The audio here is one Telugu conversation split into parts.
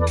Hello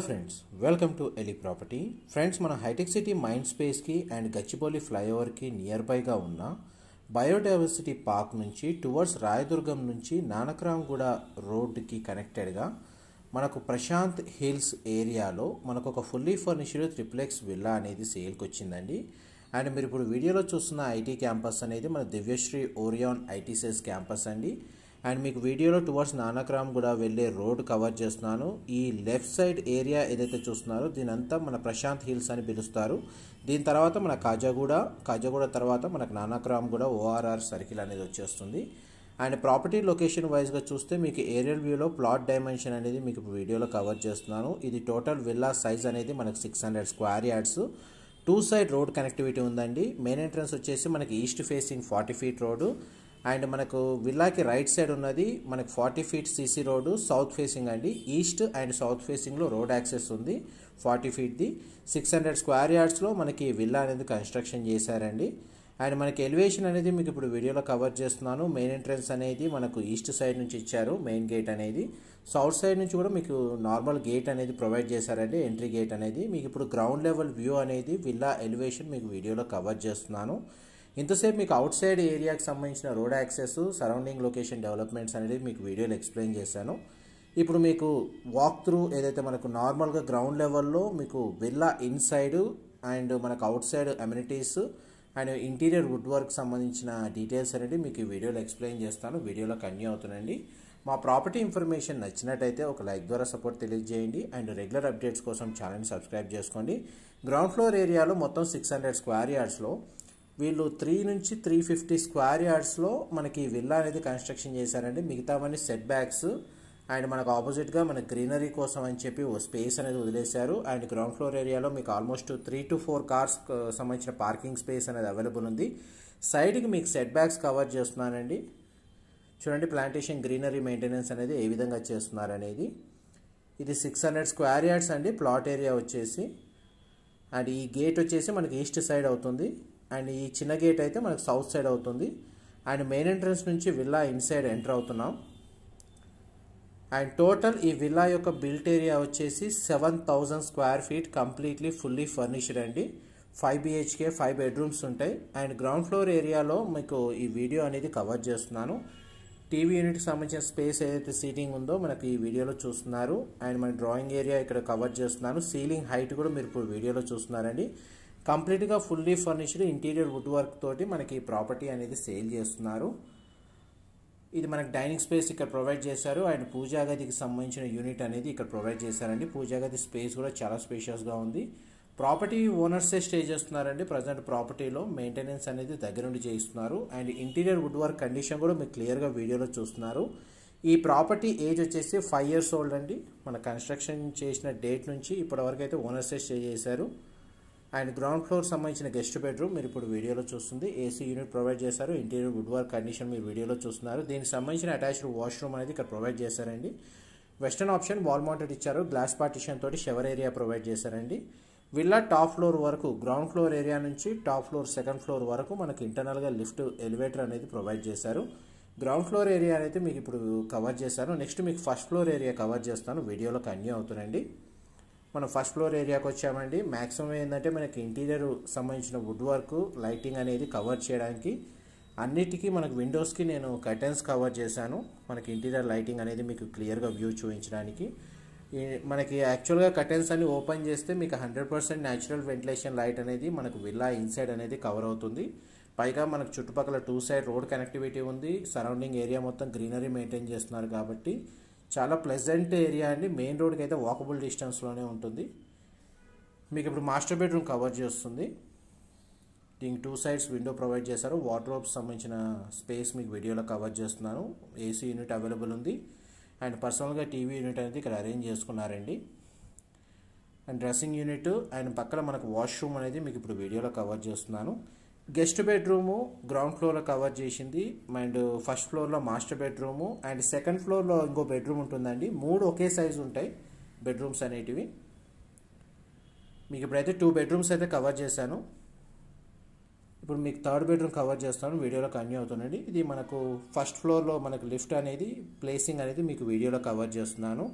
friends, welcome to Eli property. Friends, మన హైటెక్ సిటీ మైండ్ స్పేస్కి అండ్ గచ్చిబౌలి ఫ్లైఓవర్కి నియర్ బైగా ఉన్న బయోడైవర్సిటీ పార్క్ నుంచి టువర్డ్స్ రాయదుర్గం నుంచి నానక్రామ్గూడ రోడ్డుకి కనెక్టెడ్గా మనకు ప్రశాంత్ హిల్స్ ఏరియాలో మనకు ఒక ఫుల్లీ ఫర్నిష్డ్ ట్రిప్లెక్స్ విల్లా అనేది సేల్కి వచ్చిందండి. అండ్ మీరు ఇప్పుడు వీడియోలో చూస్తున్న ఐటీ క్యాంపస్ అనేది మన దివ్యశ్రీ ఓరియాన్ ఐటీసెస్ క్యాంపస్ అండి. అండ్ మీకు వీడియోలో టువర్డ్స్ నానక్రామ్గూడ వెళ్ళే రోడ్ కవర్ చేస్తున్నాను. ఈ లెఫ్ట్ సైడ్ ఏరియా ఏదైతే చూస్తున్నారో దీనంతా మన ప్రశాంత్ హిల్స్ అని పిలుస్తారు. దీని తర్వాత మన కాజాగూడ తర్వాత మనకు నానక్రామ్గూడ ఓఆర్ఆర్ సర్కిల్ అనేది వచ్చేస్తుంది. అండ్ ప్రాపర్టీ లొకేషన్ వైజ్గా చూస్తే మీకు ఏరియల్ వ్యూలో ప్లాట్ డైమెన్షన్ అనేది మీకు వీడియోలో కవర్ చేస్తున్నాను. ఇది టోటల్ విల్లా సైజ్ అనేది మనకు 600 square yards. 2 side road connectivity ఉందండి. మెయిన్ ఎంట్రన్స్ వచ్చేసి మనకి east facing 40 feet road. And మనకు విల్లాకి రైట్ సైడ్ ఉన్నది మనకు 40 feet CC road south facing అండి. ఈస్ట్ అండ్ సౌత్ ఫేసింగ్లో రోడ్ యాక్సెస్ ఉంది 40 ఫీట్ది. 600 స్క్వేర్ యార్డ్స్లో మనకి విల్లా అనేది కన్స్ట్రక్షన్ చేశారండి. అండ్ మనకి ఎలివేషన్ అనేది మీకు ఇప్పుడు వీడియోలో కవర్ చేస్తున్నాను. మెయిన్ ఎంట్రన్స్ అనేది మనకు ఈస్ట్ సైడ్ నుంచి ఇచ్చారు మెయిన్ గేట్ అనేది. సౌత్ సైడ్ నుంచి కూడా మీకు నార్మల్ గేట్ అనేది ప్రొవైడ్ చేశారండి, ఎంట్రీ గేట్ అనేది. మీకు ఇప్పుడు గ్రౌండ్ లెవెల్ వ్యూ అనేది విల్లా ఎలివేషన్ మీకు వీడియోలో కవర్ చేస్తున్నాను. ఇంతసేపు మీకు అవుట్ సైడ్ ఏరియాకి సంబంధించిన road access, surrounding location developments అనేది మీకు వీడియోలో ఎక్స్ప్లెయిన్ చేశాను. ఇప్పుడు మీకు వాక్ త్రూ ఏదైతే మనకు నార్మల్గా గ్రౌండ్ లెవెల్లో మీకు విల్లా ఇన్సైడ్ అండ్ మనకు out side amenities and interior wood work సంబంధించిన డీటెయిల్స్ అనేది మీకు ఈ వీడియోలో ఎక్స్ప్లెయిన్ చేస్తాను. వీడియోలో కంటిన్యూ అవుతుందండి. మా ప్రాపర్టీ ఇన్ఫర్మేషన్ నచ్చినట్టయితే ఒక లైక్ ద్వారా సపోర్ట్ తెలియజేయండి. అండ్ రెగ్యులర్ అప్డేట్స్ కోసం ఛానల్ని సబ్స్క్రైబ్ చేసుకోండి. గ్రౌండ్ ఫ్లోర్ ఏరియాలో మొత్తం 600 స్క్వేర్ యార్డ్స్లో వీళ్ళు 3 నుంచి 350 స్క్వేర్ యార్డ్స్లో మనకి విల్లా అనేది కన్స్ట్రక్షన్ చేశారండి. మిగతావన్నీ సెట్ బ్యాక్స్ అండ్ మనకు ఆపోజిట్గా మన గ్రీనరీ కోసం అని చెప్పి ఓ స్పేస్ అనేది వదిలేశారు. అండ్ గ్రౌండ్ ఫ్లోర్ ఏరియాలో మీకు ఆల్మోస్ట్ 3 to 4 కార్స్ సంబంధించిన పార్కింగ్ స్పేస్ అనేది అవైలబుల్ ఉంది. సైడ్కి మీకు సెట్ బ్యాక్స్ కవర్ చేస్తున్నానండి. చూడండి ప్లాంటేషన్ గ్రీనరీ మెయింటెనెన్స్ అనేది ఏ విధంగా చేస్తున్నారు అనేది. ఇది 600 స్క్వేర్ యార్డ్స్ అండి ప్లాట్ ఏరియా వచ్చేసి. అండ్ ఈ గేట్ వచ్చేసి మనకి ఈస్ట్ సైడ్ అవుతుంది. అండ్ ఈ చిన్న గేట్ అయితే మనకు సౌత్ సైడ్ అవుతుంది. అండ్ మెయిన్ ఎంట్రన్స్ నుంచి విల్లా ఇన్సైడ్ ఎంటర్ అవుతున్నాం. అండ్ టోటల్ ఈ విల్లా యొక్క బిల్ట్ ఏరియా వచ్చేసి 7000 square feet completely fully furnished అండి. 5 BHK 5 బెడ్రూమ్స్ ఉంటాయి. అండ్ గ్రౌండ్ ఫ్లోర్ ఏరియాలో మీకు ఈ వీడియో అనేది కవర్ చేస్తున్నాను. టీవీ యూనిట్కి సంబంధించిన స్పేస్ ఏదైతే సీటింగ్ ఉందో మనకి ఈ వీడియోలో చూస్తున్నారు. అండ్ మన డ్రాయింగ్ ఏరియా ఇక్కడ కవర్ చేస్తున్నాను. సీలింగ్ హైట్ కూడా మీరు ఇప్పుడు వీడియోలో చూస్తున్నారండి. కంప్లీట్గా fully furnished interior wood work తోటి మనకి ఈ ప్రాపర్టీ అనేది సేల్ చేస్తున్నారు. ఇది మనకి డైనింగ్ స్పేస్ ఇక్కడ ప్రొవైడ్ చేశారు. అండ్ పూజా గదికి సంబంధించిన యూనిట్ అనేది ఇక్కడ ప్రొవైడ్ చేశారండి. పూజా గది స్పేస్ కూడా చాలా స్పేషియస్గా ఉంది. ప్రాపర్టీ ఓనర్సే స్టే చేస్తున్నారండి. ప్రజెంట్ ప్రాపర్టీలో మెయింటెనెన్స్ అనేది దగ్గరుండి చేయిస్తున్నారు. And interior wood work condition కూడా మీకు క్లియర్గా వీడియోలో చూస్తున్నారు. ఈ ప్రాపర్టీ ఏజ్ వచ్చేసి 5 years ఓల్డ్ అండి. మన కన్స్ట్రక్షన్ చేసిన డేట్ నుంచి ఇప్పటివరకు అయితే ఓనర్సే స్టే చేశారు. అండ్ గ్రౌండ్ ఫ్లోర్ సంబంధించిన గెస్ట్ బెడ్రూమ్ మీరు ఇప్పుడు వీడియోలో చూస్తుంది. ఏసీ యూనిట్ ప్రొవైడ్ చేశారు. ఇంటీరియర్ వుడ్ వర్క్ కండిషన్ మీరు వీడియోలో చూస్తున్నారు. దీనికి సంబంధించిన అటాచ్డ్ వాష్రూమ్ అనేది ఇక్కడ ప్రొవైడ్ చేశారండి. వెస్టర్న్ ఆప్షన్ వాల్ మౌంటెడ్ ఇచ్చారు. గ్లాస్ పార్టిషన్ తోటి షవర్ ఏరియా ప్రొవైడ్ చేశారండి. విల్లా టాప్ ఫ్లోర్ వరకు గ్రౌండ్ ఫ్లోర్ ఏరియా నుంచి టాప్ ఫ్లోర్ 2nd ఫ్లోర్ వరకు మనకు ఇంటర్నల్గా లిఫ్ట్ ఎలివేటర్ అనేది ప్రొవైడ్ చేశారు. గ్రౌండ్ ఫ్లోర్ ఏరియా అనేది మీకు ఇప్పుడు కవర్ చేశాను. నెక్స్ట్ మీకు ఫస్ట్ ఫ్లోర్ ఏరియా కవర్ చేస్తాను. వీడియోలో కంటిన్యూ అవుతుందండి. మనం ఫస్ట్ ఫ్లోర్ ఏరియాకి వచ్చామండి. మ్యాక్సిమం ఏంటంటే మనకి ఇంటీరియర్ సంబంధించిన వుడ్ వర్క్ లైటింగ్ అనేది కవర్ చేయడానికి అన్నిటికీ మనకు విండోస్కి నేను కర్టెన్స్ కవర్ చేశాను, మనకి ఇంటీరియర్ లైటింగ్ అనేది మీకు క్లియర్గా వ్యూ చూపించడానికి. మనకి యాక్చువల్గా కర్టెన్స్ అన్ని ఓపెన్ చేస్తే మీకు 100% న్యాచురల్ వెంటిలేషన్ లైట్ అనేది మనకు విల్లా ఇన్సైడ్ అనేది కవర్ అవుతుంది. పైగా మనకు చుట్టుపక్కల 2 సైడ్ రోడ్ కనెక్టివిటీ ఉంది, సరౌండింగ్ ఏరియా మొత్తం గ్రీనరీ మెయింటైన్ చేస్తున్నారు కాబట్టి చాలా ప్లెజెంట్ ఏరియా అండి. మెయిన్ రోడ్కి అయితే వాకబుల్ డిస్టెన్స్లోనే ఉంటుంది. మీకు ఇప్పుడు మాస్టర్ బెడ్రూమ్ కవర్ చేస్తుంది. దీనికి 2 సైడ్స్ విండో ప్రొవైడ్ చేశారు. వార్డ్రోబ్స్ సంబంధించిన స్పేస్ మీకు వీడియోలో కవర్ చేస్తున్నాను. ఏసీ యూనిట్ అవైలబుల్ ఉంది అండ్ పర్సనల్గా టీవీ యూనిట్ అనేది ఇక్కడ అరేంజ్ చేసుకున్నారండి. అండ్ డ్రెస్సింగ్ యూనిట్ అండ్ పక్కన మనకు వాష్రూమ్ అనేది మీకు ఇప్పుడు వీడియోలో కవర్ చేస్తున్నాను. గెస్ట్ బెడ్రూము గ్రౌండ్ ఫ్లోర్లో కవర్ చేసింది అండ్ ఫస్ట్ ఫ్లోర్లో మాస్టర్ బెడ్రూము అండ్ సెకండ్ ఫ్లోర్లో ఇంకో బెడ్రూమ్ ఉంటుందండి. 3 ఒకే సైజు ఉంటాయి బెడ్రూమ్స్ అనేటివి. మీకు ఇప్పుడైతే 2 బెడ్రూమ్స్ అయితే కవర్ చేశాను. ఇప్పుడు మీకు థర్డ్ బెడ్రూమ్ కవర్ చేస్తాను, వీడియోలో కంటిన్యూ అవుతుందండి. ఇది మనకు ఫస్ట్ ఫ్లోర్లో మనకు లిఫ్ట్ అనేది ప్లేసింగ్ అనేది మీకు వీడియోలో కవర్ చేస్తున్నాను.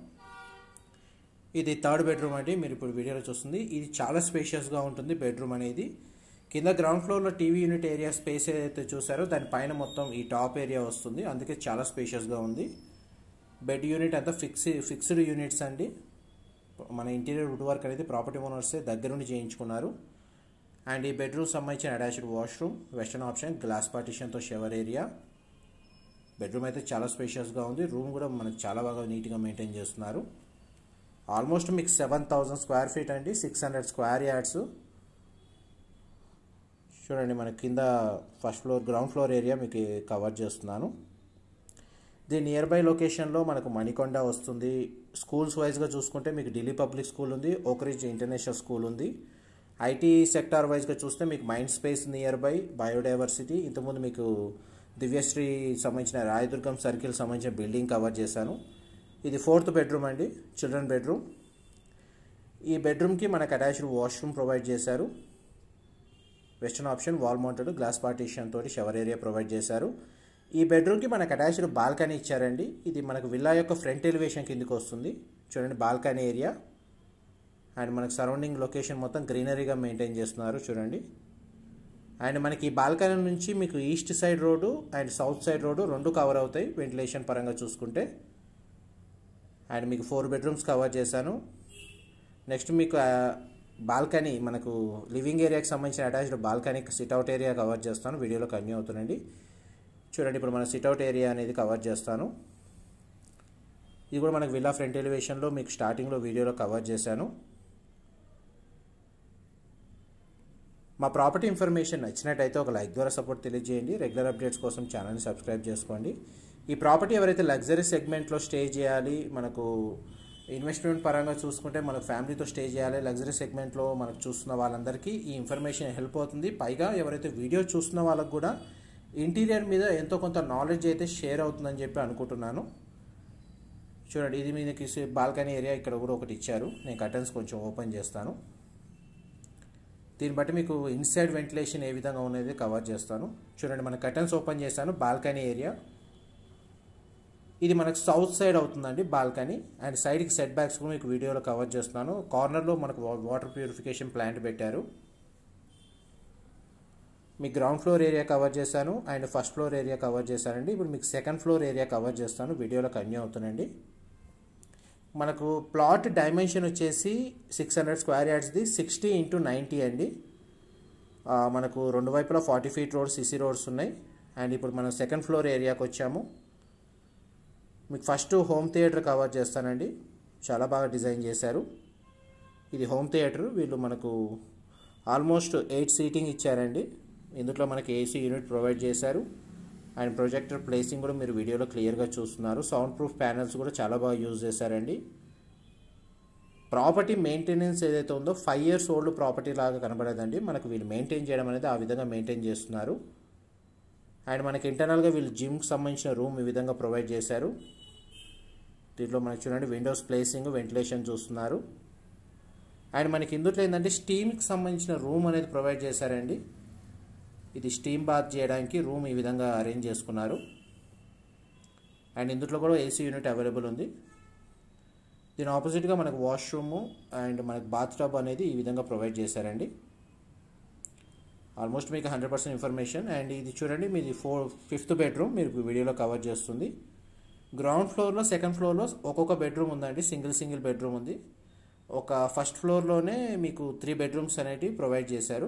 ఇది థర్డ్ బెడ్రూమ్ అండి, మీరు ఇప్పుడు వీడియోలో చూస్తుంది. ఇది చాలా స్పేషియస్గా ఉంటుంది బెడ్రూమ్ అనేది. కింద గ్రౌండ్ ఫ్లోర్లో టీవీ యూనిట్ ఏరియా స్పేస్ ఏదైతే చూసారో దానిపైన మొత్తం ఈ టాప్ ఏరియా వస్తుంది, అందుకే చాలా స్పేషియస్గా ఉంది. బెడ్ యూనిట్ అంతా ఫిక్స్డ్ యూనిట్స్ అండి. మన ఇంటీరియర్ వుడ్ వర్క్ అనేది ప్రాపర్టీ ఓనర్సే దగ్గరుండి చేయించుకున్నారు. అండ్ ఈ బెడ్రూమ్ సంబంధించిన attached washroom, western option, glass పార్టిషన్తో షవర్ ఏరియా. బెడ్రూమ్ అయితే చాలా స్పేషియస్గా ఉంది. రూమ్ కూడా మనకు చాలా బాగా నీట్గా మెయింటైన్ చేస్తున్నారు. ఆల్మోస్ట్ మీకు 7,000 స్క్వేర్ ఫీట్ అండి, 600 స్క్వేర్ యార్డ్స్. చూడండి మన కింద first floor ground floor area మీకు కవర్ చేస్తున్నాను. దీని నియర్ బై లొకేషన్లో మనకు మణికొండ వస్తుంది. స్కూల్స్ వైజ్గా చూసుకుంటే మీకు ఢిల్లీ పబ్లిక్ స్కూల్ ఉంది, ఓక్రిడ్జ్ ఇంటర్నేషనల్ స్కూల్ ఉంది. ఐటీ సెక్టార్ వైజ్గా చూస్తే మీకు mind space near by, biodiversity, ఇంతకుముందు మీకు దివ్యశ్రీ సంబంధించిన రాయదుర్గం సర్కిల్ సంబంధించిన బిల్డింగ్ కవర్ చేశాను. ఇది 4th బెడ్రూమ్ అండి, చిల్డ్రన్ బెడ్రూమ్. ఈ బెడ్రూమ్కి మనకు అటాచ్డ్ వాష్రూమ్ ప్రొవైడ్ చేశారు. Western option, wall mounted glass partition తోటి షవర్ ఏరియా ప్రొవైడ్ చేశారు. ఈ బెడ్రూమ్కి మనకు అటాచ్డ్ బాల్కనీ ఇచ్చారండి. ఇది మనకు విల్లా యొక్క ఫ్రంట్ ఎలివేషన్ కిందకి వస్తుంది. చూడండి బాల్కనీ ఏరియా అండ్ మనకు సరౌండింగ్ లొకేషన్ మొత్తం గ్రీనరీగా మెయింటైన్ చేస్తున్నారు చూడండి. అండ్ మనకి ఈ బాల్కనీ నుంచి మీకు east side road and south side road 2 cover అవుతాయి వెంటిలేషన్ పరంగా చూసుకుంటే. అండ్ మీకు 4 బెడ్రూమ్స్ కవర్ చేశాను. నెక్స్ట్ మీకు బాల్కనీ, మనకు లివింగ్ ఏరియాకి సంబంధించిన attached balcony sit-out area cover చేస్తాను, వీడియోలో కంటిన్యూ అవుతుందండి. చూడండి ఇప్పుడు మన సిట్అవుట్ ఏరియా అనేది కవర్ చేస్తాను. ఇది కూడా మనకు విల్లా ఫ్రంట్ ఎలివేషన్లో మీకు స్టార్టింగ్లో వీడియోలో కవర్ చేశాను. మా ప్రాపర్టీ ఇన్ఫర్మేషన్ నచ్చినట్టయితే ఒక లైక్ ద్వారా సపోర్ట్ తెలియజేయండి. రెగ్యులర్ అప్డేట్స్ కోసం ఛానల్ని సబ్స్క్రైబ్ చేసుకోండి. ఈ ప్రాపర్టీ ఎవరైతే లగ్జరీ సెగ్మెంట్లో స్టే చేయాలి, మనకు ఇన్వెస్ట్మెంట్ పరంగా చూసుకుంటే మనకు ఫ్యామిలీతో స్టే చేయాలి, లగ్జరీ సెగ్మెంట్లో మనకు చూస్తున్న వాళ్ళందరికీ ఈ ఇన్ఫర్మేషన్ హెల్ప్ అవుతుంది. పైగా ఎవరైతే వీడియో చూస్తున్న వాళ్ళకు కూడా ఇంటీరియర్ మీద ఎంతో కొంత నాలెడ్జ్ అయితే షేర్ అవుతుందని చెప్పి అనుకుంటున్నాను. చూడండి ఇది మీకు బాల్కనీ ఏరియా ఇక్కడ కూడా ఒకటి ఇచ్చారు. నేను కర్టన్స్ కొంచెం ఓపెన్ చేస్తాను. దీన్ని బట్టి మీకు ఇన్సైడ్ వెంటిలేషన్ ఏ విధంగా ఉన్నది కవర్ చేస్తాను. చూడండి మన కర్టన్స్ ఓపెన్ చేశాను. బాల్కనీ ఏరియా ఇది మనకు సౌత్ సైడ్ అవుతుందండి బాల్కనీ. అండ్ సైడ్కి సెట్ బ్యాక్స్ కూడా మీకు వీడియోలో కవర్ చేస్తున్నాను. కార్నర్లో మనకు వాటర్ ప్యూరిఫికేషన్ ప్లాంట్ పెట్టారు. మీ గ్రౌండ్ ఫ్లోర్ ఏరియా కవర్ చేశాను and first floor area cover చేశానండి. ఇప్పుడు మీకు సెకండ్ ఫ్లోర్ ఏరియా కవర్ చేస్తాను, వీడియోలో కంటిన్యూ అవుతుందండి. మనకు ప్లాట్ డైమెన్షన్ వచ్చేసి 600 స్క్వేర్ యార్డ్స్ది, 60x90 అండి. మనకు 2 వైపులా 40 ఫీట్ రోడ్స్, సిసి రోడ్స్ ఉన్నాయి. అండ్ ఇప్పుడు మనం సెకండ్ ఫ్లోర్ ఏరియాకి వచ్చాము. మీకు ఫస్ట్ హోమ్ థియేటర్ కవర్ చేస్తానండి, చాలా బాగా డిజైన్ చేశారు. ఇది హోమ్ థియేటర్. వీళ్ళు మనకు ఆల్మోస్ట్ 8 సీటింగ్ ఇచ్చారండి. ఇందులో మనకి ఏసీ యూనిట్ ప్రొవైడ్ చేశారు అండ్ ప్రొజెక్టర్ ప్లేసింగ్ కూడా మీరు వీడియోలో క్లియర్గా చూస్తున్నారు. సౌండ్ ప్రూఫ్ ప్యానల్స్ కూడా చాలా బాగా యూజ్ చేశారండి. ప్రాపర్టీ మెయింటెనెన్స్ ఏదైతే ఉందో 5 years ఓల్డ్ ప్రాపర్టీ లాగా కనబడేదండి. మనకు వీళ్ళు మెయింటైన్ చేయడం అనేది ఆ విధంగా మెయింటైన్ చేస్తున్నారు. అండ్ మనకి ఇంటర్నల్గా వీళ్ళు జిమ్కి సంబంధించిన రూమ్ ఈ విధంగా ప్రొవైడ్ చేశారు. దీంట్లో మనకి చూడండి విండోస్ ప్లేసింగ్, వెంటిలేషన్ చూస్తున్నారు. అండ్ మనకి ఇందులో ఏంటంటే స్టీమ్కి సంబంధించిన రూమ్ అనేది ప్రొవైడ్ చేశారండి. ఇది స్టీమ్ బాత్ చేయడానికి రూమ్ ఈ విధంగా అరేంజ్ చేసుకున్నారు. అండ్ ఇందులో కూడా ఏసీ యూనిట్ అవైలబుల్ ఉంది. దీని ఆపోజిట్గా మనకు వాష్రూము అండ్ మనకు బాత్ టబ్ అనేది ఈ విధంగా ప్రొవైడ్ చేశారండి. ఆల్మోస్ట్ మీకు 100% ఇన్ఫర్మేషన్. అండ్ ఇది చూడండి, మీది ఫిఫ్త్ బెడ్రూమ్ మీరు వీడియోలో కవర్ చేస్తుంది. గ్రౌండ్ ఫ్లోర్లో, సెకండ్ ఫ్లోర్లో ఒక్కొక్క బెడ్రూమ్ ఉందండి. సింగిల్ బెడ్రూమ్ ఉంది. ఒక ఫస్ట్ ఫ్లోర్లోనే మీకు 3 బెడ్రూమ్స్ అనేటివి ప్రొవైడ్ చేశారు.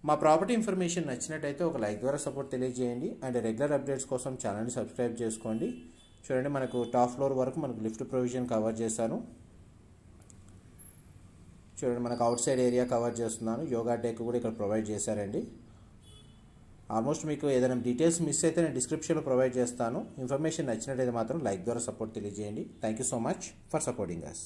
మా ప్రాపర్టీ ఇన్ఫర్మేషన్ నచ్చినట్టయితే ఒక లైక్ ద్వారా సపోర్ట్ తెలియజేయండి. అండ్ రెగ్యులర్ అప్డేట్స్ కోసం ఛానల్ని సబ్స్క్రైబ్ చేసుకోండి. చూడండి, మనకు టాప్ ఫ్లోర్ వరకు మనకు లిఫ్ట్ ప్రొవిజన్ కవర్ చేశాను. చూడండి, మనకు అవుట్ సైడ్ ఏరియా కవర్ చేస్తున్నాను. యోగా డెక్ కూడా ఇక్కడ ప్రొవైడ్ చేశారండి. ఆల్మోస్ట్ మీకు ఏదైనా డీటెయిల్స్ మిస్ అయితే నేను డిస్క్రిప్షన్లో ప్రొవైడ్ చేస్తాను. ఇన్ఫర్మేషన్ నచ్చినట్టయితే మాత్రం లైక్ ద్వారా సపోర్ట్ తెలియజేయండి. Thank you so much for supporting us.